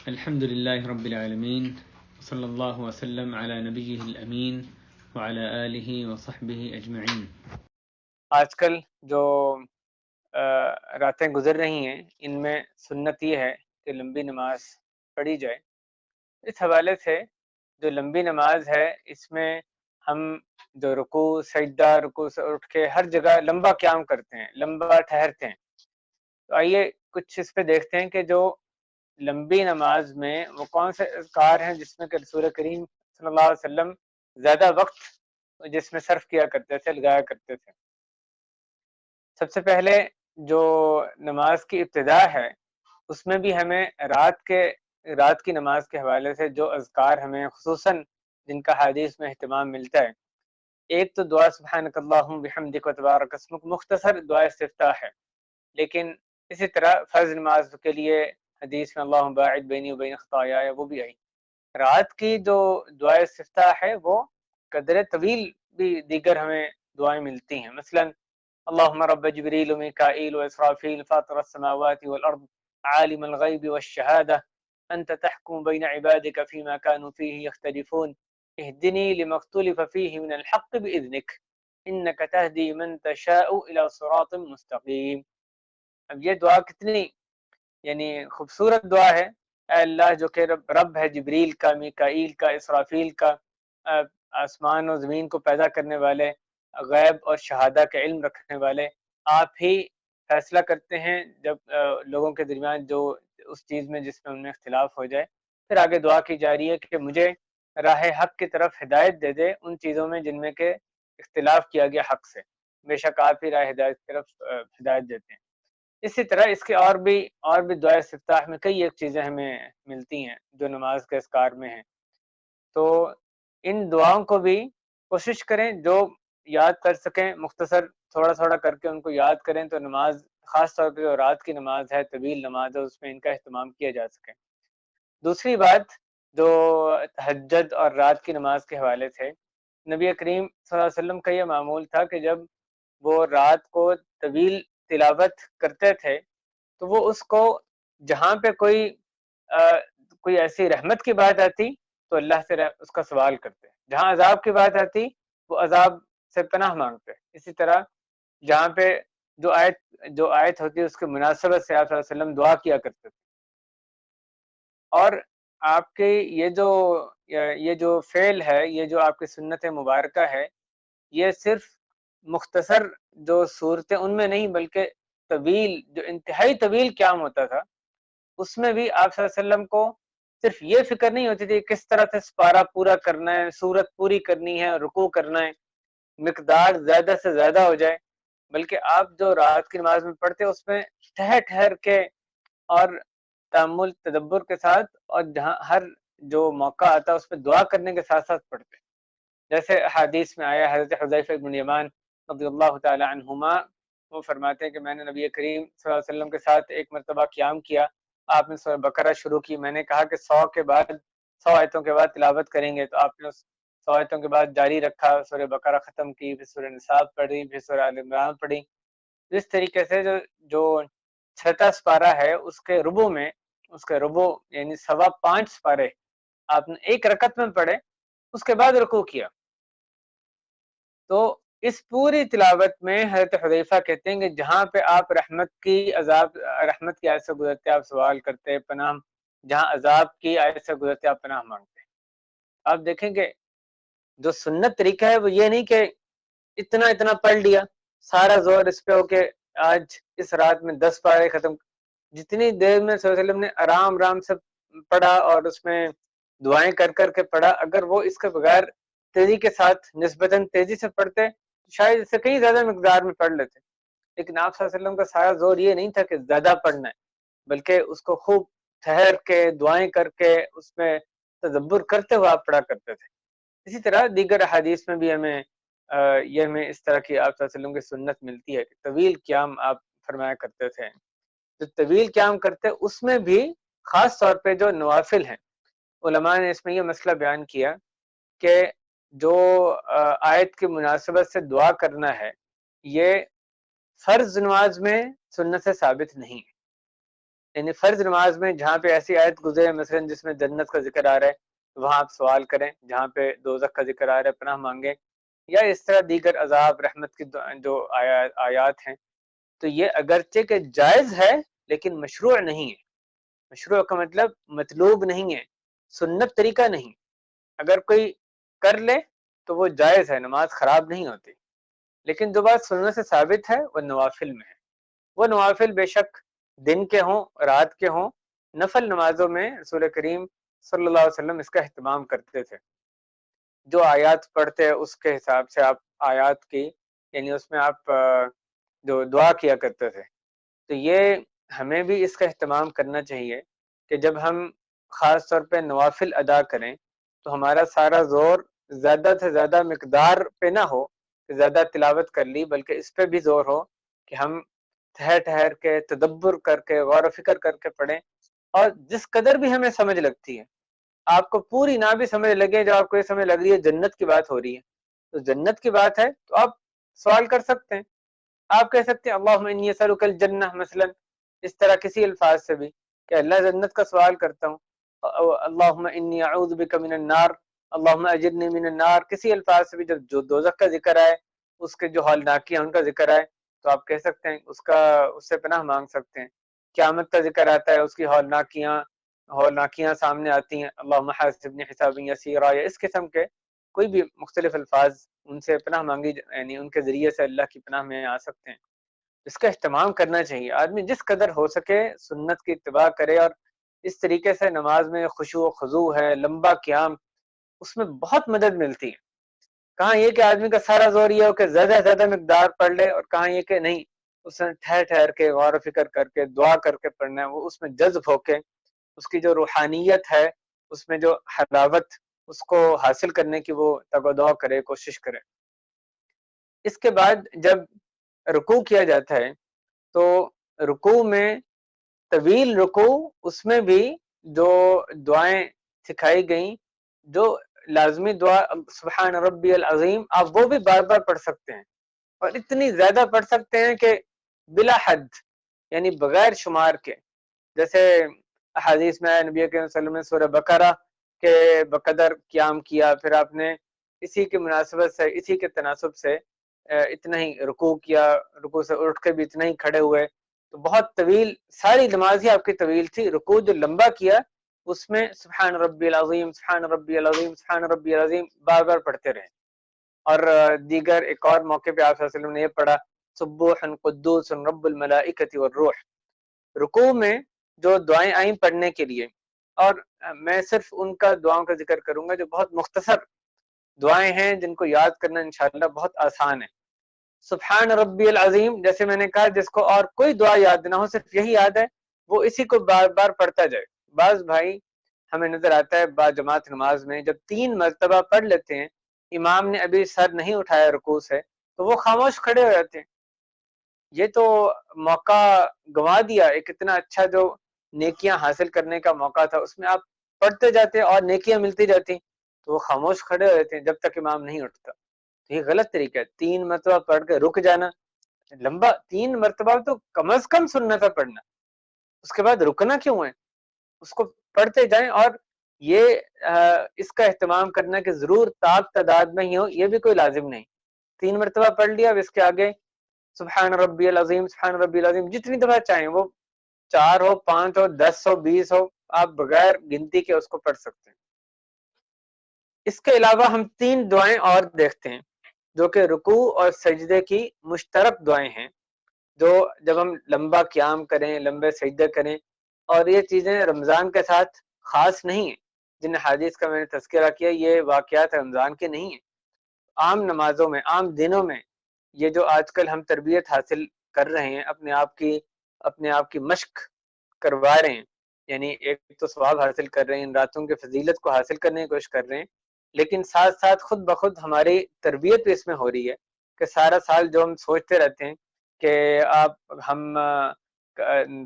الحمد لله رب العالمين صلى الله وسلم على نبيه الأمين وعلى آله وصحبه أجمعين۔ آج کل جو راتیں گزر رہی ہیں ان میں سنت یہ ہے کہ لمبی نماز پڑھی جائے۔ اس حوالے سے جو لمبی نماز ہے اس میں ہم جو رکوع سے اٹھ کے ہر جگہ لمبا قیام کرتے ہیں، لمبا ٹھہرتے ہیں۔ تو آئیے کچھ اس پہ دیکھتے ہیں کہ جو لمبی نماز میں وہ کون سے اذکار ہیں جس میں کہ رسول کریم صلی اللہ علیہ وسلم زیادہ وقت جس میں صرف کیا کرتے تھے، لگایا کرتے تھے۔ سب سے پہلے جو نماز کی ابتدا ہے اس میں بھی ہمیں رات کی نماز کے حوالے سے جو اذکار ہمیں خصوصاً جن کا حدیث میں اہتمام ملتا ہے، ایک تو دعا سبحانک اللہم بحمدک و تبارک اسمک، مختصر دعا استفتاح ہے، لیکن اسی طرح فرض نماز کے لیے حدیث میں اللہم باعد بینی و بین خطایایا وہ بھی آئی۔ رات کی جو دعا استفتاح ہے وہ قدر طویل بھی دیگر ہمیں دعائیں ملتی ہیں، مثلا اللہم رب جبریل و میکائیل و اسرافیل فاطر السماوات والارض عالم الغیب والشہادہ انت تحکم بین عبادک فیما کانوا فیہ یختلفون اہدنی لما اختلف فیہ من الحق باذنک انک تہدی من تشاء الی صراط مستقیم۔ اب یہ دعا کتنی خوبصورت دعا ہے۔ اے اللہ جو کہ رب ہے جبریل کا، میکائیل کا، اسرافیل کا، آسمان و زمین کو پیدا کرنے والے، غیب اور شہادہ کے علم رکھنے والے، آپ ہی فیصلہ کرتے ہیں جب لوگوں کے درمیان جو اس چیز میں جس میں ان میں اختلاف ہو جائے۔ پھر آگے دعا کی جا رہی ہے کہ مجھے راہ حق کی طرف ہدایت دے دے ان چیزوں میں جن میں کہ اختلاف کیا گیا حق سے، بے شک آپ ہی راہ ہدایت کی طرف ہدایت دیتے ہیں۔ اسی طرح اس کے اور بھی دعا استفتاح میں کئی ایک چیزیں ہمیں ملتی ہیں جو نماز کے اذکار میں ہیں۔ تو ان دعاؤں کو بھی کوشش کریں جو یاد کر سکیں، مختصر تھوڑا تھوڑا کر کے ان کو یاد کریں تو نماز، خاص طور پہ جو رات کی نماز ہے، طویل نماز ہے، اس میں ان کا اہتمام کیا جا سکے۔ دوسری بات جو تہجد اور رات کی نماز کے حوالے سے، نبی کریم صلی اللہ علیہ وسلم کا یہ معمول تھا کہ جب وہ رات کو طویل تلاوت کرتے تھے تو وہ اس کو جہاں پہ کوئی ایسی رحمت کی بات آتی تو اللہ سے اس کا سوال کرتے، جہاں عذاب کی بات آتی وہ عذاب سے پناہ مانگتے۔ اسی طرح جہاں پہ جو آیت ہوتی ہے اس کی مناسبت سے آپ صلی اللہ علیہ وسلم دعا کیا کرتے تھے۔ اور آپ کے یہ جو فعل ہے، یہ جو آپ کی سنت مبارکہ ہے، یہ صرف مختصر جو صورتیں ان میں نہیں بلکہ طویل، جو انتہائی طویل قیام ہوتا تھا اس میں بھی آپ صلی اللہ علیہ وسلم کو صرف یہ فکر نہیں ہوتی تھی کس طرح سے سپارہ پورا کرنا ہے، سورت پوری کرنی ہے، رکوع کرنا ہے، مقدار زیادہ سے زیادہ ہو جائے، بلکہ آپ جو رات کی نماز میں پڑھتے اس میں ٹھہر ٹھہر کے اور تأمل تدبر کے ساتھ، اور جہاں ہر جو موقع آتا اس پہ دعا کرنے کے ساتھ ساتھ پڑھتے، جیسے حدیث میں آیا حضرت حذیفہ بن یمان رضی اللہ تعالی عنہما، وہ فرماتے ہیں کہ میں نے نبی کریم صلی اللہ علیہ وسلم کے ساتھ ایک مرتبہ قیام کیا، آپ نے سورہ بقرہ شروع کی، میں نے کہا کہ 100 آیتوں کے بعد تلاوت کریں گے، تو آپ نے 100 آیتوں کے بعد جاری رکھا، سورہ بقرہ ختم کی، پھر سورہ نساء پڑھی، پھر سورہ آل عمران پڑھی۔ اس طریقے سے جو چھٹا سپارہ ہے اس کے ربع یعنی 5.25 سپارے آپ نے ایک رکعت میں پڑھے، اس کے بعد رکوع کیا۔ تو اس پوری تلاوت میں حضرت حذیفہ کہتے ہیں کہ جہاں پہ آپ رحمت کی آیت سے گزرتے آپ سوال کرتے پناہ، جہاں عذاب کی آیت سے گزرتے آپ پناہ مانگتے۔ آپ دیکھیں کہ جو سنت طریقہ ہے وہ یہ نہیں کہ اتنا پڑھ لیا، سارا زور اس پہ ہو کہ آج اس رات میں 10 پارے ختم، جتنی دیر میں صلی اللہ علیہ وسلم نے آرام سے پڑھا اور اس میں دعائیں کر کے پڑھا، اگر وہ اس کے بغیر تیزی کے ساتھ نسبتاً تیزی سے پڑھتے شاید اس سے کئی زیادہ مقدار میں پڑھ لیتے، لیکن آپ صلی اللہ علیہ وسلم کا سارا زور یہ نہیں تھا کہ زیادہ پڑھنا ہے، بلکہ اس کو خوب ٹھہر کے دعائیں کر کے اس میں تدبر کرتے ہوئے آپ پڑھا کرتے تھے۔ اسی طرح دیگر احادیث میں بھی ہمیں اس طرح کی آپ صلی اللہ علیہ وسلم کی سنت ملتی ہے کہ طویل قیام آپ فرمایا کرتے تھے۔ جو طویل قیام کرتے اس میں بھی خاص طور پہ جو نوافل ہیں، علماء نے اس میں یہ مسئلہ بیان کیا کہ جو آیت کی مناسبت سے دعا کرنا ہے یہ فرض نماز میں سنت سے ثابت نہیں ہے، یعنی فرض نماز میں جہاں پہ ایسی آیت گزرے مثلا جس میں جنت کا ذکر آ رہا ہے وہاں آپ سوال کریں، جہاں پہ دوزخ کا ذکر آ رہا ہے پناہ مانگیں، یا اس طرح دیگر عذاب رحمت کی جو آیات ہیں، تو یہ اگرچہ کہ جائز ہے لیکن مشروع نہیں ہے۔ مشروع کا مطلب مطلوب نہیں ہے، سنت طریقہ نہیں۔ اگر کوئی کر لے تو وہ جائز ہے، نماز خراب نہیں ہوتی، لیکن جو بات سنت سے ثابت ہے وہ نوافل میں ہے۔ وہ نوافل بے شک دن کے ہوں رات کے ہوں، نفل نمازوں میں رسول کریم صلی اللہ علیہ وسلم اس کا اہتمام کرتے تھے۔ جو آیات پڑھتے ہیں اس کے حساب سے آپ آیات کی یعنی اس میں آپ جو دعا کیا کرتے تھے، تو یہ ہمیں بھی اس کا اہتمام کرنا چاہیے کہ جب ہم خاص طور پہ نوافل ادا کریں تو ہمارا سارا زور زیادہ سے زیادہ مقدار پہ نہ ہو کہ زیادہ تلاوت کر لی، بلکہ اس پہ بھی زور ہو کہ ہم ٹھہر ٹھہر کے تدبر کر کے غور و فکر کر کے پڑھیں، اور جس قدر بھی ہمیں سمجھ لگتی ہے، آپ کو پوری نہ بھی سمجھ لگے، جب آپ کو یہ سمجھ لگ رہی ہے جنت کی بات ہو رہی ہے تو جنت کی بات ہے تو آپ سوال کر سکتے ہیں۔ آپ کہہ سکتے ہیں اللہم انی اسألک الجنہ مثلا، اس طرح کسی الفاظ سے بھی کہ اللہ جنت کا سوال کرتا ہوں، اللہم انی اعوذ بک من النار، اللہم اجرنی من النار، کسی الفاظ سے بھی جب جو دوزخ کا ذکر آئے، اس کے جو ہولناکیاں ان کا ذکر آئے تو آپ کہہ سکتے ہیں، اس سے پناہ مانگ سکتے ہیں۔ قیامت کا ذکر آتا ہے، اس کی ہولناکیاں سامنے آتی ہیں، اللہم حاسبنی حسابا یسیرا، یا اس قسم کے کوئی بھی مختلف الفاظ ان سے پناہ مانگی، یعنی ان کے ذریعے سے اللہ کی پناہ میں آ سکتے ہیں۔ اس کا اہتمام کرنا چاہیے، آدمی جس قدر ہو سکے سنت کی اتباع کرے، اور اس طریقے سے نماز میں خشوع و خضوع ہے، لمبا قیام، اس میں بہت مدد ملتی ہے۔ کہاں یہ کہ آدمی کا سارا زور یہ ہو کہ زیادہ سے زیادہ مقدار پڑھ لے، اور کہاں یہ کہ نہیں، اس نے ٹھہر ٹھہر کے غور و فکر کر کے دعا کر کے پڑھنا ہے، وہ اس میں جذب ہو کے اس کی جو روحانیت ہے، اس میں جو حلاوت، اس کو حاصل کرنے کی وہ تگ و دو کرے، کوشش کرے۔ اس کے بعد جب رکوع کیا جاتا ہے تو رکوع میں طویل رکوع، اس میں بھی جو دعائیں سکھائی گئیں، جو لازمی دعا سبحان ربی العظیم، آپ وہ بھی بار بار پڑھ سکتے ہیں، اور اتنی زیادہ پڑھ سکتے ہیں کہ بلا حد، یعنی بغیر شمار کے، جیسے احادیث میں نبی کریم صلی اللہ علیہ وسلم نے سورہ بقرہ کے بقدر قیام کیا، پھر آپ نے اسی کی مناسبت سے، اسی کے تناسب سے اتنا ہی رکوع کیا، رکوع سے اٹھ کے بھی اتنا ہی کھڑے ہوئے، تو بہت طویل، ساری نماز ہی آپ کی طویل تھی۔ رکوع جو لمبا کیا اس میں سبحان ربی العظیم، سبحان ربی العظیم، سبحان ربی العظیم بار بار پڑھتے رہے، اور دیگر ایک اور موقع پہ آپ صلی اللہ علیہ وسلم نے یہ پڑھا سبوح قدوس رب الملائکۃ والروح۔ رکوع میں جو دعائیں آئیں پڑھنے کے لیے، اور میں صرف ان کا دعاؤں کا ذکر کروں گا جو بہت مختصر دعائیں ہیں، جن کو یاد کرنا انشاءاللہ بہت آسان ہے۔ سبحان ربی العظیم، جیسے میں نے کہا جس کو اور کوئی دعا یاد نہ ہو، صرف یہی یاد ہے، وہ اسی کو بار بار پڑھتا جائے۔ بعض بھائی ہمیں نظر آتا ہے با جماعت نماز میں جب 3 مرتبہ پڑھ لیتے ہیں، امام نے ابھی سر نہیں اٹھایا رکوع سے، تو وہ خاموش کھڑے ہو جاتے ہیں۔ یہ تو موقع گنوا دیا، ایک اتنا اچھا جو نیکیاں حاصل کرنے کا موقع تھا، اس میں آپ پڑھتے جاتے اور نیکیاں ملتی جاتی، تو وہ خاموش کھڑے ہو جاتے ہیں جب تک امام نہیں اٹھتا۔ تو یہ غلط طریقہ ہے، 3 مرتبہ پڑھ کے رک جانا، لمبا 3 مرتبہ تو کم از کم سننا تھا پڑھنا، اس کے بعد رکنا کیوں ہے؟ اس کو پڑھتے جائیں، اور یہ اس کا اہتمام کرنا کہ ضرور تاب تعداد میں ہی ہو، یہ بھی کوئی لازم نہیں۔ 3 مرتبہ پڑھ لیا، اب اس کے آگے سبحان ربی العظیم، سبحان ربی العظیم جتنی دفعہ چاہیں، وہ 4 ہو، 5 ہو، 10 ہو، 20 ہو، آپ بغیر گنتی کے اس کو پڑھ سکتے ہیں۔ اس کے علاوہ ہم 3 دعائیں اور دیکھتے ہیں جو کہ رکوع اور سجدے کی مشترک دعائیں ہیں، جو جب ہم لمبا قیام کریں، لمبے سجدے کریں، اور یہ چیزیں رمضان کے ساتھ خاص نہیں ہیں، جن حدیث کا میں نے تذکرہ کیا، یہ واقعات رمضان کے نہیں ہیں، عام نمازوں میں، عام دنوں میں یہ جو آج کل ہم تربیت حاصل کر رہے ہیں، اپنے آپ کی مشق کروا رہے ہیں، یعنی ایک تو ثواب حاصل کر رہے ہیں، ان راتوں کی فضیلت کو حاصل کرنے کی کوشش کر رہے ہیں، لیکن ساتھ ساتھ خود بخود ہماری تربیت بھی اس میں ہو رہی ہے کہ سارا سال جو ہم سوچتے رہتے ہیں کہ ہم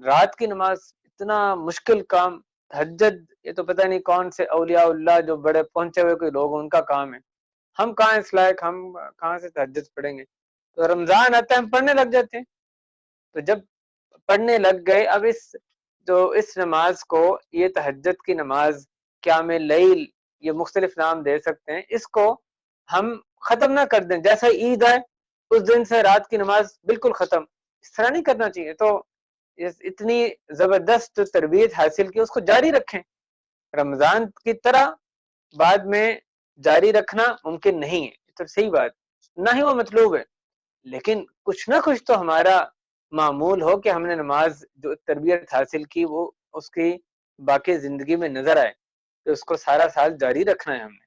رات کی نماز اتنا مشکل کام، تہجد یہ تو پتہ نہیں کون سے اولیاء اللہ جو بڑے پہنچے ہوئے کوئی لوگ ان کا کام ہے، ہم کہاں اس لائق، ہم کہاں سے تہجد پڑھیں گے؟ تو رمضان آتا ہے ہم پڑھنے لگ جاتے ہیں، تو جب پڑھنے لگ گئے، اب اس تو اس نماز کو، یہ تہجد کی نماز، قیام لیل، یہ مختلف نام دے سکتے ہیں، اس کو ہم ختم نہ کر دیں جیسا عید ہے اس دن سے رات کی نماز بالکل ختم، اس طرح نہیں کرنا چاہیے۔ تو اتنی زبردست تربیت حاصل کی، اس کو جاری رکھیں، رمضان کی طرح بعد میں جاری رکھنا ممکن نہیں ہے، تو صحیح بات نہ ہی وہ مطلوب ہے، لیکن کچھ نہ کچھ تو ہمارا معمول ہو کہ ہم نے نماز جو تربیت حاصل کی وہ اس کی باقی زندگی میں نظر آئے، تو اس کو سارا سال جاری رکھنا ہے ہم نے۔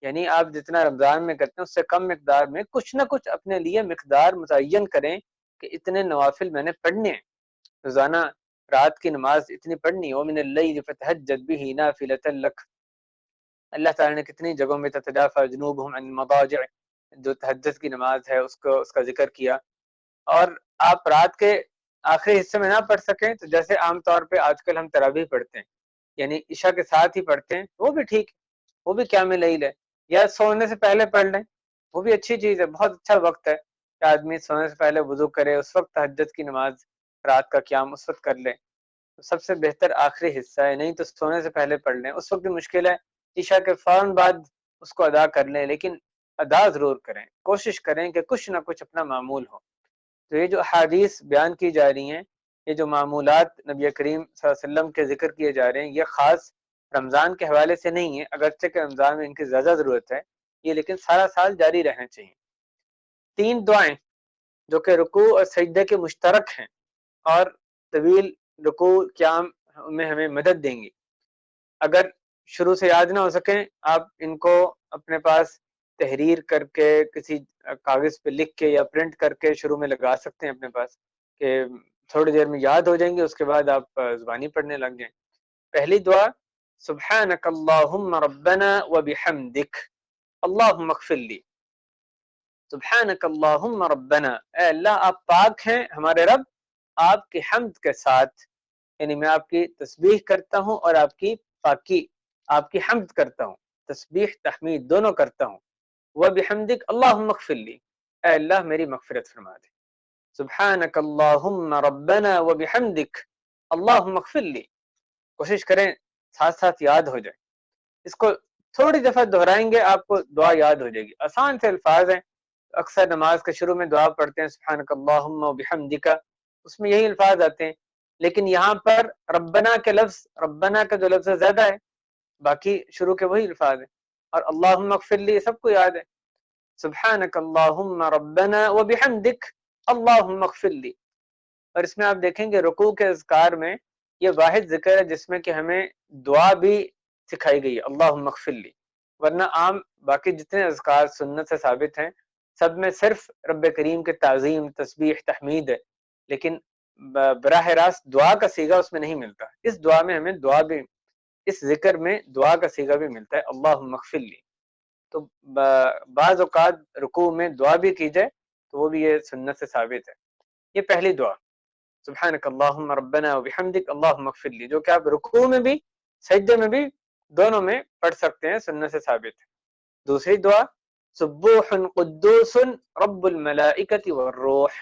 یعنی آپ جتنا رمضان میں کرتے ہیں اس سے کم مقدار میں کچھ نہ کچھ اپنے لیے مقدار متعین کریں کہ اتنے نوافل میں نے پڑھنے ہیں، روزانہ رات کی نماز اتنی پڑھنی ہے، وَمِنَ اللَّيْلِ فَتَهَجَّدْ بِهِ نَافِلَةً لَكَ۔ اللہ تعالیٰ نے کتنی جگہوں میں تتجافى جنوبهم عن المضاجع، جو تہجد کی نماز ہے اس کا ذکر کیا۔ اور آپ رات کے آخری حصے میں نہ پڑھ سکیں تو جیسے عام طور پہ آج کل ہم تراویح پڑھتے ہیں، یعنی عشاء کے ساتھ ہی پڑھتے ہیں، وہ بھی ٹھیک ہے، وہ بھی قیام لیل ہے، یا سونے سے پہلے پڑھ لیں، وہ بھی اچھی چیز ہے، بہت اچھا وقت ہے کہ آدمی سونے سے پہلے وضو کرے، اس وقت تہجد کی نماز رات کا قیام اس وقت کر لیں، سب سے بہتر آخری حصہ ہے، نہیں تو سونے سے پہلے پڑھ لیں، اس وقت بھی مشکل ہے، عشاء کے فوراً بعد اس کو ادا کر لیں، لیکن ادا ضرور کریں، کوشش کریں کہ کچھ نہ کچھ اپنا معمول ہو۔ تو یہ جو احادیث بیان کی جا رہی ہیں، یہ جو معمولات نبی کریم صلی اللہ علیہ وسلم کے ذکر کیے جا رہے ہیں، یہ خاص رمضان کے حوالے سے نہیں ہے، اگرچہ کہ رمضان میں ان کی زیادہ ضرورت ہے، یہ لیکن سارا سال جاری رہنا چاہیے۔ 3 دعائیں جو کہ رکوع اور سجدے کے مشترک ہیں اور طویل رکوع قیام میں ہمیں مدد دیں گی، اگر شروع سے یاد نہ ہو سکیں آپ ان کو اپنے پاس تحریر کر کے کسی کاغذ پہ لکھ کے یا پرنٹ کر کے شروع میں لگا سکتے ہیں اپنے پاس، کہ تھوڑی دیر میں یاد ہو جائیں گے، اس کے بعد آپ زبانی پڑھنے لگ جائیں۔ پہلی دعا سبحانک اللہم ربنا وبحمدک اللہم اغفر لی، سبحانک اللہم ربنا، اے اللہ آپ پاک ہیں ہمارے رب، آپ کی حمد کے ساتھ، یعنی میں آپ کی تسبیح کرتا ہوں اور آپ کی پاکی، آپ کی حمد کرتا ہوں، تسبیح تحمید دونوں کرتا ہوں، وبحمدک اللہم اغفر لی، اے اللہ میری مغفرت فرما دے، سبحانک اللہم ربنا وبحمدک اللہم اغفر لی، کوشش کریں ساتھ ساتھ یاد ہو جائے، اس کو تھوڑی دفعہ دہرائیں گے آپ کو دعا یاد ہو جائے گی، آسان سے الفاظ ہیں، اکثر نماز کے شروع میں دعا پڑھتے ہیں سبحانک اللہم وبحمدک، اس میں یہی الفاظ آتے ہیں، لیکن یہاں پر ربنا کے لفظ، ربنا کا جو لفظ زیادہ ہے، باقی شروع کے وہی الفاظ ہیں، اور اللہم اغفر لی سب کو یاد ہے، سبحانک اللہم ربنا وبحمدک اللہم اغفر لی۔ اور اس میں آپ دیکھیں گے رکوع کے اذکار میں یہ واحد ذکر ہے جس میں کہ ہمیں دعا بھی سکھائی گئی ہے، اللہم اغفر لی، ورنہ عام باقی جتنے اذکار سنت سے ثابت ہیں سب میں صرف رب کریم کے تعظیم، تسبیح، تحمید ہے، لیکن براہ راست دعا کا صیغہ اس میں نہیں ملتا، اس دعا میں ہمیں دعا بھی، اس ذکر میں دعا کا صیغہ بھی ملتا ہے، اللہم اغفر لی۔ تو بعض اوقات رکوع میں دعا بھی کی جائے تو وہ بھی یہ سنت سے ثابت ہے۔ یہ پہلی دعا سبحانک اللہم ربنا وبحمدک اللہم اغفر لی، جو کہ آپ رکوع میں بھی سجدے میں بھی دونوں میں پڑھ سکتے ہیں، سنت سے ثابت ہے۔ دوسری دعا سبوح قدوس رب الملائکۃ والروح،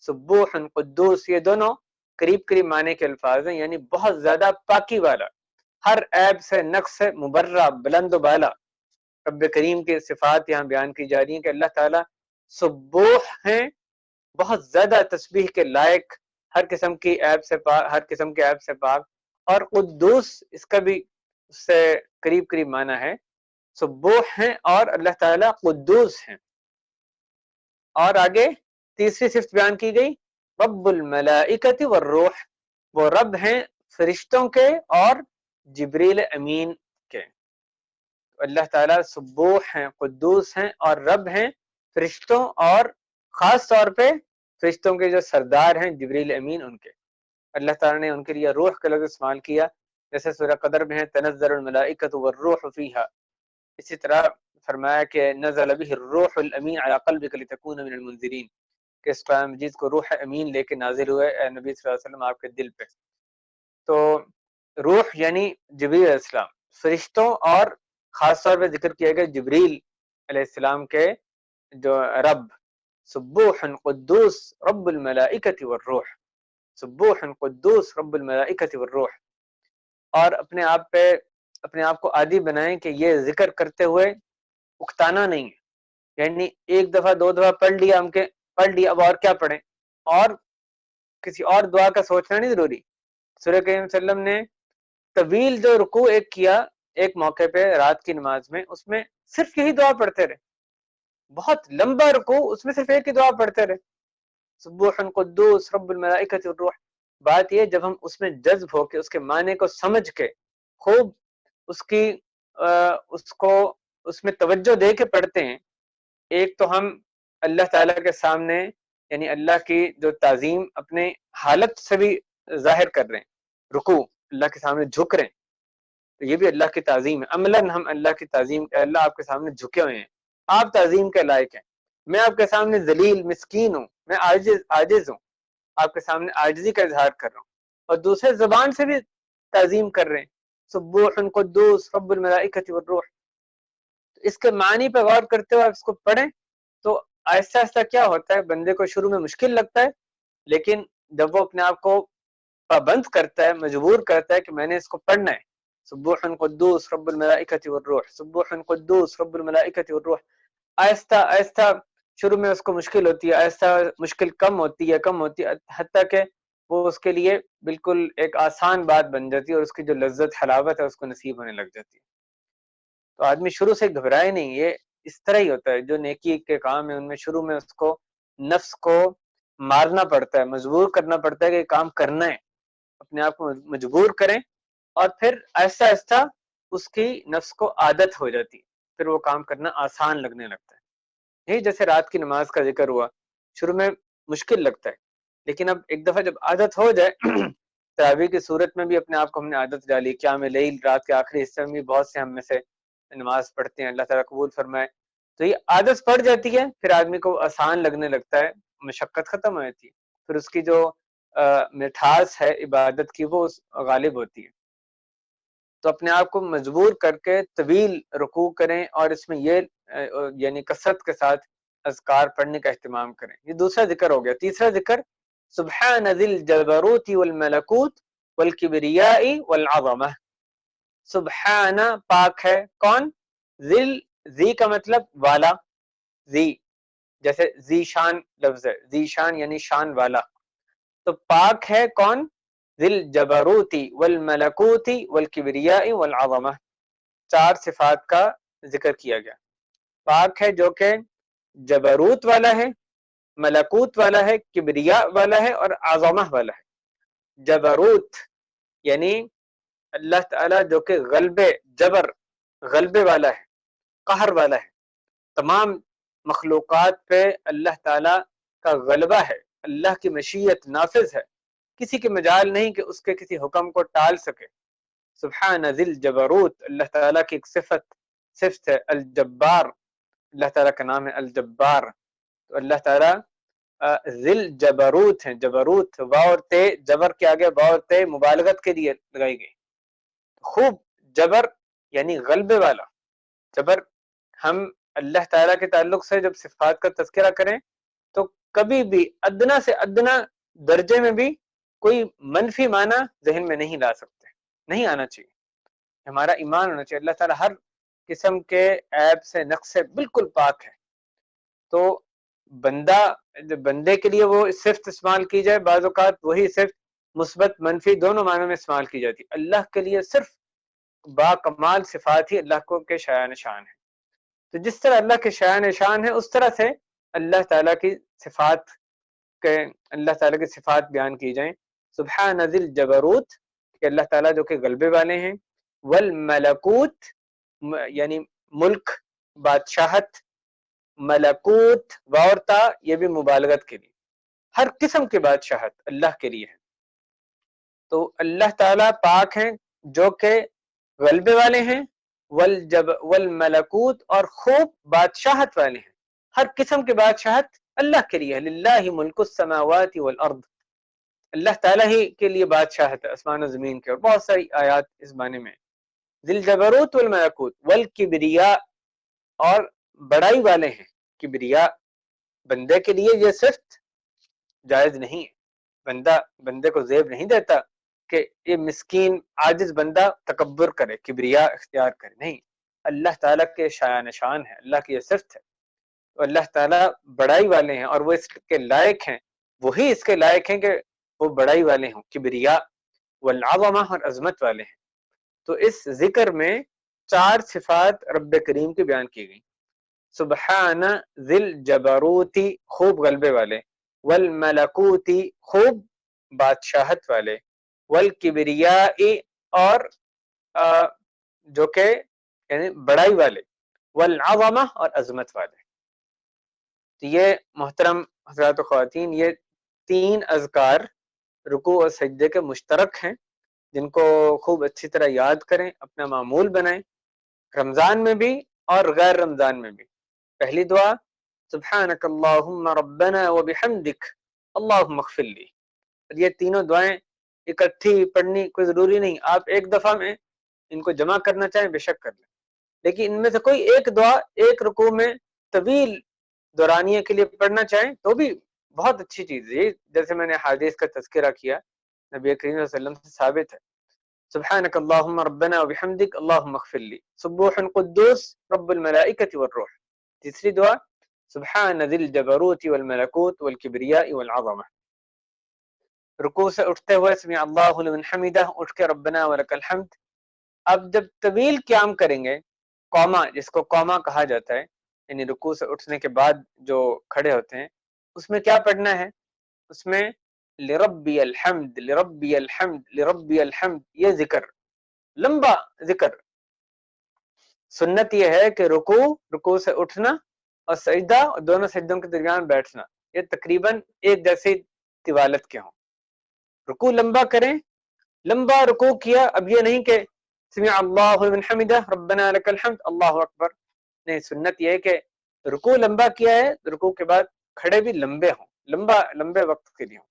سبوح قدوس، یہ دونوں قریب قریب معنی کے الفاظ ہیں، یعنی بہت زیادہ پاکی والا، ہر عیب سے، نقص سے مبرہ، بلند و بالا۔ رب کریم کے صفات یہاں بیان کی جا رہی ہیں کہ اللہ تعالیٰ سبوح ہیں، بہت زیادہ تسبیح کے لائق، ہر قسم کی عیب سے پاک، ہر قسم کے عیب سے پاک، اور قدوس اس کا بھی اس سے قریب قریب معنی ہے، سبوح ہیں اور اللہ تعالیٰ قدوس ہیں۔ اور آگے تیسری صفت بیان کی گئی رب الملائکۃ والروح، وہ رب ہیں فرشتوں کے اور جبریل امین کے، اللہ تعالیٰ سبوح ہیں، قدوس ہیں اور رب ہیں فرشتوں، اور خاص طور پہ فرشتوں کے جو سردار ہیں جبریل امین ان کے، اللہ تعالیٰ نے ان کے لیے روح کا لفظ استعمال کیا، جیسے سورہ قدر میں ہے تنزل الملائکۃ والروح فیہا، اسی طرح فرمایا کہ نزل به الروح الامین علی قلبک لتکون من المنذرین، کہ اس قرآن مجید کو روح امین لے کے نازل ہوئے اے نبی صلی اللہ علیہ وسلم آپ کے دل پہ۔ تو روح یعنی جبریل علیہ السلام، فرشتوں اور خاص طور پہ ذکر کیا گیا جبریل علیہ السلام کے جو رب، سبوح قدوس رب الملائکۃ والروح، سبوح قدوس رب الملائکۃ والروح، اور اپنے آپ کو عادی بنائیں کہ یہ ذکر کرتے ہوئے اکتانا نہیں ہے، یعنی ایک دفعہ دو دفعہ پڑھ لیا اب اور کیا پڑھیں، اور کسی اور دعا کا سوچنا نہیں ضروری۔ سورہ کریم صلی اللہ علیہ وسلم نے طویل جو رکوع ایک کیا ایک موقع پہ رات کی نماز میں، اس میں صرف یہی دعا پڑھتے رہے، بہت لمبا رکوع، اس میں صرف ایک ہی دعا پڑھتے رہے، سبوح قدوس رب الملائکۃ والروح۔ بات یہ جب ہم اس میں جذب ہو کے اس کے معنی کو سمجھ کے خوب اس میں توجہ دے کے پڑھتے ہیں، ایک تو ہم اللہ تعالیٰ کے سامنے یعنی اللہ کی جو تعظیم اپنے حالت سے بھی ظاہر کر رہے ہیں، رکوع اللہ کے سامنے جھک رہے ہیں، تو یہ بھی اللہ کی تعظیم ہے۔ عملاً ہم اللہ کی تعظیم، اللہ آپ کے سامنے جھکے ہوئے ہیں، آپ تعظیم کے لائق ہیں، میں آپ کے سامنے ذلیل مسکین ہوں، میں عاجز ہوں، آپ کے سامنے عاجزی کا اظہار کر رہا ہوں، اور دوسرے زبان سے بھی تعظیم کر رہے ہیں، سبوح قدوس رب الملائکۃ والروح۔ اس کے معنی پہ غور کرتے ہوئے آپ اس کو پڑھیں تو آہستہ آہستہ کیا ہوتا ہے، بندے کو شروع میں مشکل لگتا ہے، لیکن جب وہ اپنے آپ کو پابند کرتا ہے، مجبور کرتا ہے کہ میں نے اس کو پڑھنا ہے، سبوح قدوس رب الملائکۃ والروح، سبوح قدوس رب الملائکۃ والروح، آہستہ آہستہ شروع میں اس کو مشکل ہوتی ہے، آہستہ مشکل کم ہوتی ہے حتیٰ کہ وہ اس کے لیے بالکل ایک آسان بات بن جاتی ہے، اور اس کی جو لذت حلاوت ہے اس کو نصیب ہونے لگ جاتی ہے۔ تو آدمی شروع سے گھبرائے نہیں، یہ اس طرح ہی ہوتا ہے، جو نیکی کے کام ہیں ان میں شروع میں اس کو نفس کو مارنا پڑتا ہے، مجبور کرنا پڑتا ہے کہ یہ کام کرنا ہے، اپنے آپ کو مجبور کریں، اور پھر آہستہ آہستہ اس کی نفس کو عادت ہو جاتی ہے، پھر وہ کام کرنا آسان لگنے لگتا ہے۔ یہی جیسے رات کی نماز کا ذکر ہوا، شروع میں مشکل لگتا ہے، لیکن اب ایک دفعہ جب عادت ہو جائے تراویح کی صورت میں بھی اپنے آپ کو ہم نے عادت ڈالی، قیام لیل رات کے آخری حصے میں بھی بہت سے ہم میں سے نماز پڑھتے ہیں، اللہ تعالیٰ قبول فرمائے، تو یہ عادت پڑ جاتی ہے، پھر آدمی کو آسان لگنے لگتا ہے، مشقت ختم ہو جاتی ہے، پھر اس کی جو مٹھاس ہے عبادت کی وہ غالب ہوتی ہے۔ تو اپنے آپ کو مجبور کر کے طویل رکوع کریں، اور اس میں یہ یعنی کثرت کے ساتھ اذکار پڑھنے کا اہتمام کریں۔ یہ دوسرا ذکر ہو گیا۔ تیسرا ذکر سبحان ذی الجبروت والملکوت والکبریاء والعظمہ۔ سبحان پاک ہے، کون؟ ذی کا مطلب والا، ذی جیسے ذی شان لفظ ہے، ذی شان یعنی شان والا، تو پاک ہے کون؟ ذی الجبروت والملکوت والکبریاء والعظمہ، چار صفات کا ذکر کیا گیا۔ پاک ہے جو کہ جبروت والا ہے، ملکوت والا ہے، کبریاء والا ہے، اور عظمہ والا ہے۔ جبروت یعنی اللہ تعالیٰ جو کہ غلبے والا ہے، قہر والا ہے، تمام مخلوقات پہ اللہ تعالیٰ کا غلبہ ہے، اللہ کی مشیت نافذ ہے، کسی کے مجال نہیں کہ اس کے کسی حکم کو ٹال سکے۔ سبحان ذی الجبروت اللہ تعالیٰ کی ایک صفت ہے، الجبار اللہ تعالیٰ کا نام ہے الجبار، تو اللہ تعالیٰ ذی الجبروت ہیں، جبروت واو اور تے، جبر کے آگے واو اور تے مبالغت کے لیے لگائی گئی، خوب جبر یعنی غلبے والا جبر۔ ہم اللہ تعالیٰ کے تعلق سے جب صفات کا تذکرہ کریں تو کبھی بھی ادنا سے ادنا درجے میں بھی کوئی منفی معنی ذہن میں نہیں لا سکتے، نہیں آنا چاہیے، ہمارا ایمان ہونا چاہیے اللہ تعالیٰ ہر قسم کے عیب سے نقص سے بالکل پاک ہے۔ تو بندے کے لیے وہ صفت استعمال کی جائے، بعض اوقات وہی صفت مثبت منفی دونوں معنوں میں استعمال کی جاتی، اللہ کے لیے صرف با کمال صفات ہی اللہ کو کے شایان نشان ہے۔ تو جس طرح اللہ کے شایان نشان ہے اس طرح سے اللہ تعالیٰ کی صفات بیان کی جائیں۔ سبحان ذی الجبروت کہ اللہ تعالیٰ جو کہ غلبے والے ہیں، والملکوت یعنی ملک بادشاہت، ملکوت واورتا یہ بھی مبالغت کے لیے، ہر قسم کی بادشاہت اللہ کے لیے ہے۔ تو اللہ تعالیٰ پاک ہیں جو کہ غلبے والے ہیں، والملکوت اور خوب بادشاہت والے ہیں، ہر قسم کی بادشاہت اللہ کے لیے ہے، للہ ملک السماوات والارض، اللہ تعالیٰ ہی کے لیے بادشاہت ہے آسمان و زمین کے، اور بہت ساری آیات اس معنی میں۔ ذی الجبروت والملکوت والکبریاء اور بڑائی والے ہیں، کبریاء بندے کے لیے یہ صفت جائز نہیں ہے، بندے کو زیب نہیں دیتا کہ یہ مسکین عاجز بندہ تکبر کرے، کبریا اختیار کرے، نہیں، اللہ تعالیٰ کے شایان شان ہے، اللہ کی یہ صفت ہے، تو اللہ تعالیٰ بڑائی والے ہیں اور وہ اس کے لائق ہیں، وہی اس کے لائق ہیں کہ وہ بڑائی والے ہوں، کبریا والعظمہ اور عظمت والے ہیں۔ تو اس ذکر میں 4 صفات رب کریم کی بیان کی گئی، سبحان ذی الجبروتی خوب غلبے والے، والملکوتی خوب بادشاہت والے، والکبریائی اور جو کہ یعنی بڑائی والے، والعظمہ اور عظمت والے۔ تو یہ محترم حضرات و خواتین، یہ 3 اذکار رکوع اور سجدے کے مشترک ہیں، جن کو خوب اچھی طرح یاد کریں، اپنا معمول بنائیں، رمضان میں بھی اور غیر رمضان میں بھی۔ پہلی دعا سبحانک اللہم ربنا وبحمدک اللہم اغفر لی، یہ تینوں دعائیں اکٹھی پڑھنی کوئی ضروری نہیں، آپ ایک دفعہ میں ان کو جمع کرنا چاہیں بے شک کر لیں، لیکن ان میں سے کوئی ایک دعا ایک رکوع میں طویل دورانیے کے لیے پڑھنا چاہیں تو بھی بہت اچھی چیز ہے۔ جیسے میں نے حدیث کا تذکرہ کیا، نبی کریم صلی اللہ علیہ وسلم سے ثابت ہے، سبحانک اللہم ربنا وبحمدک اللہم اغفر لی، سبوح قدوس رب الملائکۃ والروح۔ تیسری دعا سبحان ذی الجبروت والملکوت والکبریاء والعظمہ۔ رکوع سے اٹھتے ہوئے سمع اللہ لمن حمدہ، اٹھ کے ربنا ولک الحمد۔ اب جب طویل قیام کریں گے، قوما جس کو قوما کہا جاتا ہے، یعنی رکوع سے اٹھنے کے بعد جو کھڑے ہوتے ہیں، اس میں کیا پڑھنا ہے؟ اس میں لربی الحمد لربی الحمد لربی الحمد، یہ ذکر لمبا ذکر۔ سنت یہ ہے کہ رکوع سے اٹھنا اور سجدہ اور دونوں سجدوں کے درمیان بیٹھنا یہ تقریباً ایک جیسی طوالت کے ہوں۔ رکوع لمبا کریں، لمبا رکوع کیا، اب یہ نہیں کہ سمع اللہ لمن حمدہ ربنا لک الحمد اللہ اکبر، نہیں، سنت یہ ہے کہ رکوع لمبا کیا ہے، رکوع کے بعد کھڑے بھی لمبے ہوں، لمبے وقت کے لیے ہوں۔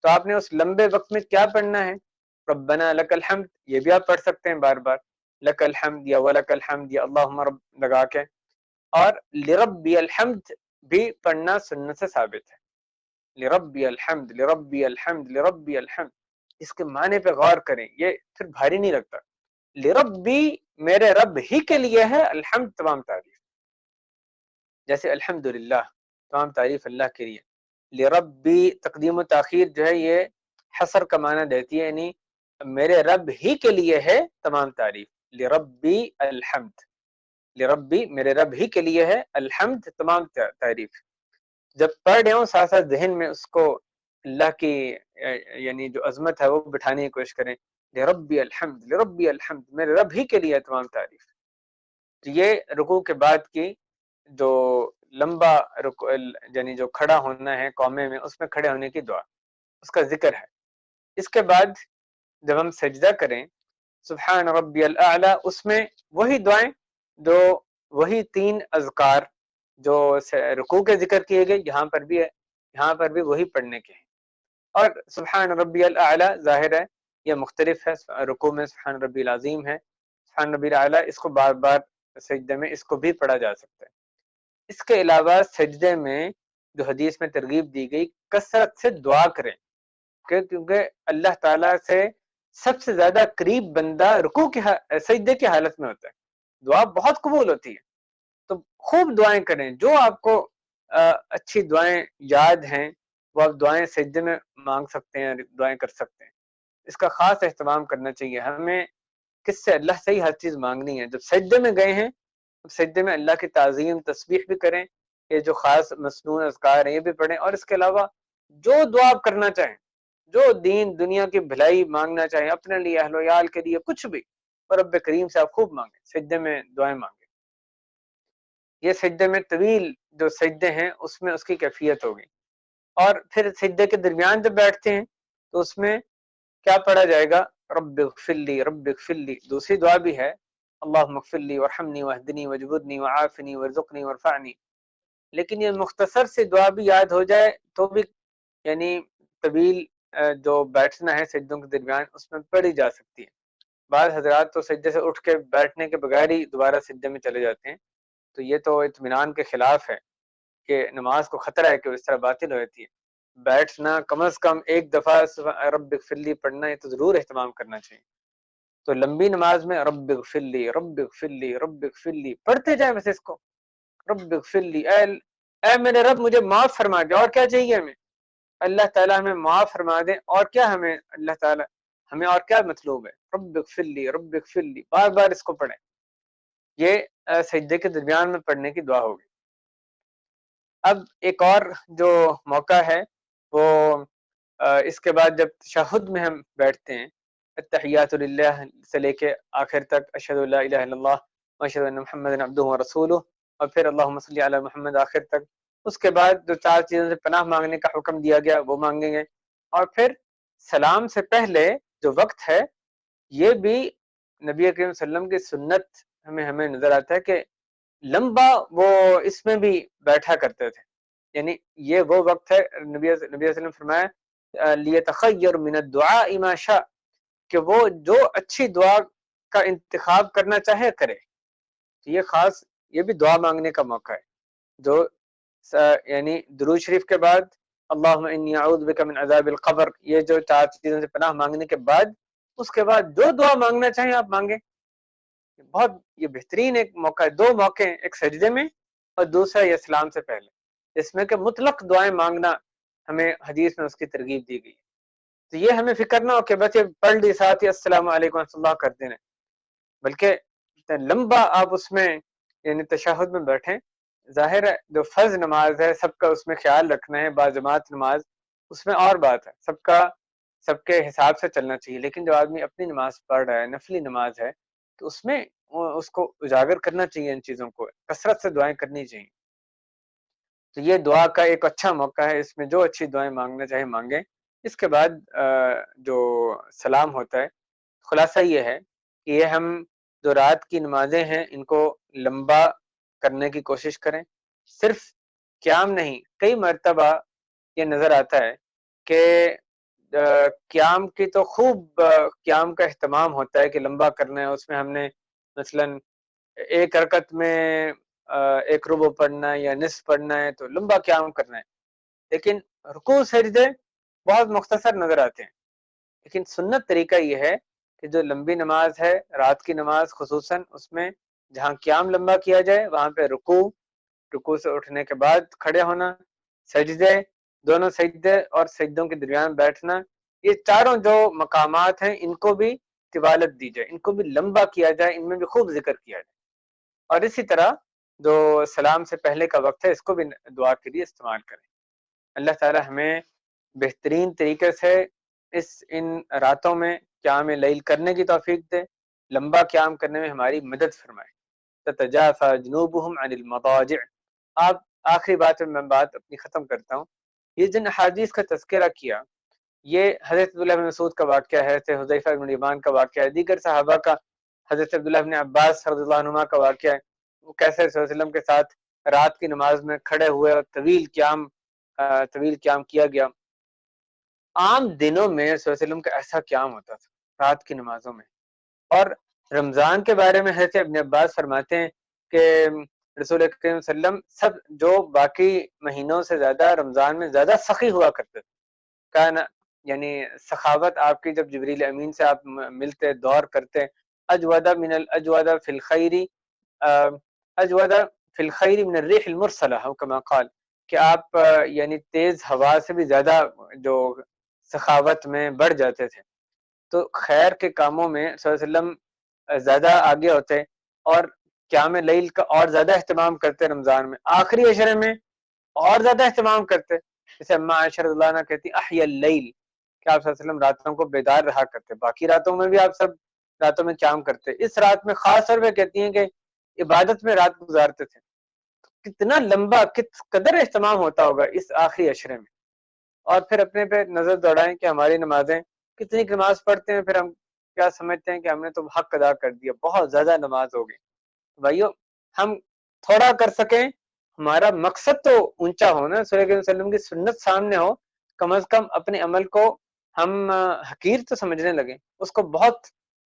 تو آپ نے اس لمبے وقت میں کیا پڑھنا ہے؟ ربنا لک الحمد، یہ بھی آپ پڑھ سکتے ہیں بار بار، لک الحمد یا ولک الحمد یا اللہم رب لگا کے، اور لربی الحمد بھی پڑھنا سنت سے ثابت ہے، لربی الحمد لربی الحمد لربی الحمد۔ اس کے معنی پہ غور کریں، یہ پھر بھاری نہیں لگتا۔ لربی میرے رب ہی کے لیے ہے، الحمد تمام تعریف، جیسے الحمدللہ تمام تعریف اللہ کے لیے، لربی تقدیم و تاخیر جو ہے یہ حصر کا معنی دیتی ہے، یعنی میرے رب ہی کے لیے ہے تمام تعریف، لربی الحمد، لربی میرے رب ہی کے لیے ہے، الحمد تمام تعریف۔ جب پڑھ رہے ہوں ساتھ ساتھ ذہن میں اس کو اللہ کی یعنی جو عظمت ہے وہ بٹھانے کی کوشش کریں، لربی الحمد لربی الحمد، میرے رب ہی کے لیے تمام تعریف۔ تو یہ رکوع کے بعد کی جو لمبا رکوع یعنی جو کھڑا ہونا ہے قومے میں، اس میں کھڑے ہونے کی دعا، اس کا ذکر ہے۔ اس کے بعد جب ہم سجدہ کریں سبحان ربی الاعلی، اس میں وہی دعائیں جو وہی 3 اذکار جو رکوع کے ذکر کیے گئے یہاں پر بھی ہے، یہاں پر بھی وہی پڑھنے کے ہیں۔ اور سبحان ربی الاعلی ظاہر ہے یہ مختلف ہے، رکوع میں سبحان ربی العظیم ہے، سبحان ربی الاعلی اس کو بار بار سجدے میں اس کو بھی پڑھا جا سکتا ہے۔ اس کے علاوہ سجدے میں جو حدیث میں ترغیب دی گئی کثرت سے دعا کریں، کیونکہ اللہ تعالیٰ سے سب سے زیادہ قریب بندہ رکوع کے سجدے کی حالت میں ہوتا ہے، دعا بہت قبول ہوتی ہے، تو خوب دعائیں کریں، جو آپ کو اچھی دعائیں یاد ہیں وہ آپ دعائیں سجدے میں مانگ سکتے ہیں، دعائیں کر سکتے ہیں۔ اس کا خاص اہتمام کرنا چاہیے، ہمیں کس سے اللہ سے ہی ہر چیز مانگنی ہے۔ جب سجدے میں گئے ہیں سجدے میں اللہ کی تعظیم تسبیح بھی کریں، یہ جو خاص مصنوع اذکار ہیں یہ بھی پڑھیں، اور اس کے علاوہ جو دعا آپ کرنا چاہیں، جو دین دنیا کی بھلائی مانگنا چاہیں، اپنے لیے اہل و عیال کے لیے کچھ بھی، اور رب کریم سے آپ خوب مانگیں، سجدے میں دعائیں مانگیں۔ یہ سجدے میں طویل جو سجدے ہیں اس میں اس کی کیفیت ہوگی۔ اور پھر سجدے کے درمیان جب بیٹھتے ہیں تو اس میں کیا پڑھا جائے گا؟ رب اغفر لی رب اغفر لی، دوسری دعا بھی ہے اللہم اغفر لی وارحمنی واہدنی واجبرنی وعافنی وارزقنی وارفعنی، لیکن یہ مختصر سی دعا بھی یاد ہو جائے تو بھی یعنی طویل جو بیٹھنا ہے سجدوں کے درمیان اس میں پڑھی جا سکتی ہے۔ بعض حضرات تو سجدے سے اٹھ کے بیٹھنے کے بغیر ہی دوبارہ سجدے میں چلے جاتے ہیں، تو یہ تو اطمینان کے خلاف ہے کہ نماز کو خطرہ ہے کہ اس طرح باطل ہو جاتی ہے۔ بیٹھنا کم از کم ایک دفعہ رب اغفر لی پڑھنا یہ تو ضرور اہتمام کرنا چاہیے. تو لمبی نماز میں رب اغفر لی رب اغفر لی رب اغفر لی پڑھتے جائیں بس اس کو. رب اغفر لی، اے میرے رب مجھے معاف فرما دے. اور کیا چاہیے ہمیں؟ اللہ تعالیٰ ہمیں معاف فرما دے. اور کیا ہمیں اللہ تعالیٰ ہمیں اور کیا مطلوب ہے؟ رب اغفر لی رب اغفر لی، بار بار اس کو پڑھیں. یہ سجدے کے درمیان میں پڑھنے کی دعا ہوگی. اب ایک اور جو موقع ہے وہ اس کے بعد جب تشہد میں ہم بیٹھتے ہیں، التحیات للہ سے لے کے آخر تک، اشہد ان لا الہ الا اللہ واشہد ان محمد عبدہ ورسولہ، اور پھر اللہم صلی علی محمد آخر تک. اس کے بعد جو 4 چیزوں سے پناہ مانگنے کا حکم دیا گیا وہ مانگیں گے. اور پھر سلام سے پہلے جو وقت ہے یہ بھی نبی کریم صلی اللہ علیہ وسلم کی سنت ہمیں نظر آتا ہے کہ لمبا وہ اس میں بھی بیٹھا کرتے تھے. یعنی یہ وہ وقت ہے، نبی صلی اللہ علیہ وسلم فرمایا لیتخیر من الدعاء ما شاء، کہ وہ جو اچھی دعا کا انتخاب کرنا چاہے کرے. یہ خاص یہ بھی دعا مانگنے کا موقع ہے. جو یعنی درود شریف کے بعد اللہم انی اعوذ بک من عذاب القبر، یہ جو 4 چیزوں سے پناہ مانگنے کے بعد اس کے بعد جو دعا مانگنا چاہیں آپ مانگیں. بہت یہ بہترین ایک موقع ہے. 2 موقع ہیں، ایک سجدے میں اور دوسرا یہ اسلام سے پہلے، اس میں کہ مطلق دعائیں مانگنا ہمیں حدیث میں اس کی ترغیب دی گئی. تو یہ ہمیں فکر نہ ہو کہ بس یہ پڑھ لی ساتھ ہی السلام علیکم ورحمۃ اللہ کر دینا، بلکہ لمبا آپ اس میں یعنی تشہد میں بیٹھیں. ظاہر ہے جو فرض نماز ہے سب کا اس میں خیال رکھنا ہے، باجماعت نماز اس میں اور بات ہے، سب کے حساب سے چلنا چاہیے. لیکن جو آدمی اپنی نماز پڑھ رہا ہے، نفلی نماز ہے، تو اس میں اس کو اجاگر کرنا چاہیے، ان چیزوں کو کثرت سے دعائیں کرنی چاہیے. تو یہ دعا کا ایک اچھا موقع ہے، اس میں جو اچھی دعائیں مانگنا چاہے مانگیں. اس کے بعد جو سلام ہوتا ہے، خلاصہ یہ ہے کہ یہ ہم جو رات کی نمازیں ہیں ان کو لمبا کرنے کی کوشش کریں. صرف قیام نہیں، کئی مرتبہ یہ نظر آتا ہے کہ قیام کی تو خوب قیام کا اہتمام ہوتا ہے کہ لمبا کرنا ہے. اس میں ہم نے مثلا ایک رکعت میں 1 ربع پڑھنا ہے یا نصف پڑھنا ہے تو لمبا قیام کرنا ہے، لیکن رکوع سجدے بہت مختصر نظر آتے ہیں. لیکن سنت طریقہ یہ ہے کہ جو لمبی نماز ہے رات کی نماز خصوصاً، اس میں جہاں قیام لمبا کیا جائے وہاں پہ رکوع سے اٹھنے کے بعد کھڑے ہونا، سجدے، دونوں سجدے اور سجدوں کے درمیان بیٹھنا، یہ چاروں جو مقامات ہیں ان کو بھی طوالت دی جائے، ان کو بھی لمبا کیا جائے، ان میں بھی خوب ذکر کیا جائے. اور اسی طرح جو سلام سے پہلے کا وقت ہے اس کو بھی دعا کے لیے استعمال کریں. اللہ تعالی ہمیں بہترین طریقے سے ان راتوں میں قیام لیل کرنے کی توفیق دے، لمبا قیام کرنے میں ہماری مدد فرمائے. تتجافى جنوبهم عن المضاجع. آپ آخری بات میں بات اپنی ختم کرتا ہوں. یہ جن احادیث کا تذکرہ کیا یہ حضرت عبداللہ بن مسعود کا واقعہ ہے، حضرت حذیفہ بن الیمان کا واقعہ ہے، دیگر صحابہ کا، حضرت عبداللہ بن عباس رضی اللہ عنہما کا واقعہ ہے، وہ کیسے صلی اللہ علیہ وسلم کے ساتھ رات کی نماز میں کھڑے ہوئے اور طویل قیام کیا گیا. عام دنوں میں صلی اللہ علیہ وسلم کا ایسا قیام ہوتا تھا رات کی نمازوں میں. اور رمضان کے بارے میں حضرت ابن عباس فرماتے ہیں کہ رسول کریم صلی اللہ علیہ وسلم سب جو باقی مہینوں سے زیادہ رمضان میں زیادہ سخی ہوا کرتے تھے. یعنی سخاوت آپ کی جب جبریل امین سے آپ ملتے دور کرتے، اجود من الاجود فی الخیر، اجود فی الخیر من الريح المرسلہ کما قال، کہ آپ یعنی تیز ہوا سے بھی زیادہ جو سخاوت میں بڑھ جاتے تھے. تو خیر کے کاموں میں صلی اللہ علیہ وسلم زیادہ آگے ہوتے اور قیام لیل کا اور زیادہ اہتمام کرتے، رمضان میں آخری عشرے میں اور زیادہ اہتمام کرتے. جیسے اما عائشہ رضی اللہ عنہ کہتی احیا اللیل، کہ آپ صلی اللہ علیہ وسلم راتوں کو بیدار رہا کرتے، باقی راتوں میں بھی آپ سب راتوں میں قیام کرتے، اس رات میں خاص طور پہ کہتی ہیں کہ عبادت میں رات گزارتے تھے. کتنا لمبا کس قدر اہتمام ہوتا ہوگا اس آخری عشرے میں. اور پھر اپنے پہ نظر دوڑائیں کہ ہماری نمازیں کتنی نماز پڑھتے ہیں، پھر ہم کیا سمجھتے ہیں کہ ہم نے تو حق ادا کر دیا، بہت زیادہ نماز ہو گئی. بھائیو ہم تھوڑا کر سکیں، ہمارا مقصد تو اونچا ہو نا، صلی اللہ علیہ وسلم کی سنت سامنے ہو، کم از کم اپنے عمل کو ہم حقیر تو سمجھنے لگیں، اس کو بہت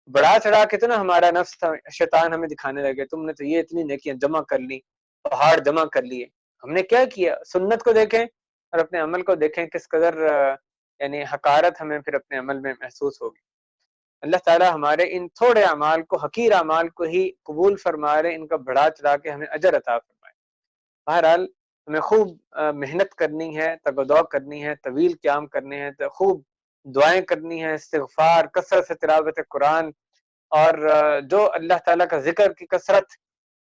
بڑا چڑھا کے تو نا ہمارا نفس شیطان ہمیں دکھانے لگے تم نے تو یہ اتنی نیکیاں جمع کر لی، پہاڑ جمع کر لیے. ہم نے کیا کیا؟ سنت کو دیکھیں، اور اپنے عمل کو دیکھیں کس قدر یعنی حقارت ہمیں پھر اپنے عمل میں محسوس ہوگی۔ اللہ تعالیٰ ہمارے ان تھوڑے اعمال کو، حقیر اعمال کو ہی قبول فرما رہے، ان کا بڑھا چڑھا کے ہمیں اجر عطا فرمائے۔ بہرحال ہمیں خوب محنت کرنی ہے، تگ و دو کرنی ہے، طویل قیام کرنے ہیں، تو خوب دعائیں کرنی ہے، استغفار، کثرت سے تلاوت قرآن، اور جو اللہ تعالیٰ کا ذکر کی کثرت،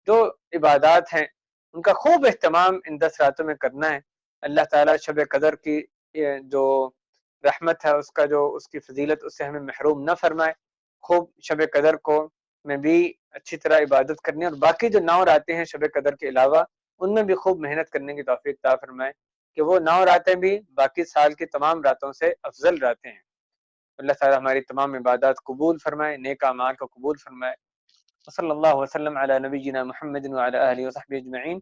جو عبادات ہیں ان کا خوب اہتمام ان 10 راتوں میں کرنا ہے۔ اللہ تعالیٰ شب قدر کی جو رحمت ہے، اس کا جو اس کی فضیلت، اس سے ہمیں محروم نہ فرمائے۔ خوب شب قدر کو میں بھی اچھی طرح عبادت کرنی ہے، اور باقی جو 9 راتیں ہیں شب قدر کے علاوہ، ان میں بھی خوب محنت کرنے کی توفیق عطا فرمائے کہ وہ 9 راتیں بھی باقی سال کی تمام راتوں سے افضل راتیں ہیں۔ اللہ تعالیٰ ہماری تمام عبادات قبول فرمائے، نیک اعمال کو قبول فرمائے۔ صلی اللہ وسلم علی نبینا محمد وعلی آلہ وصحبہ اجمعین۔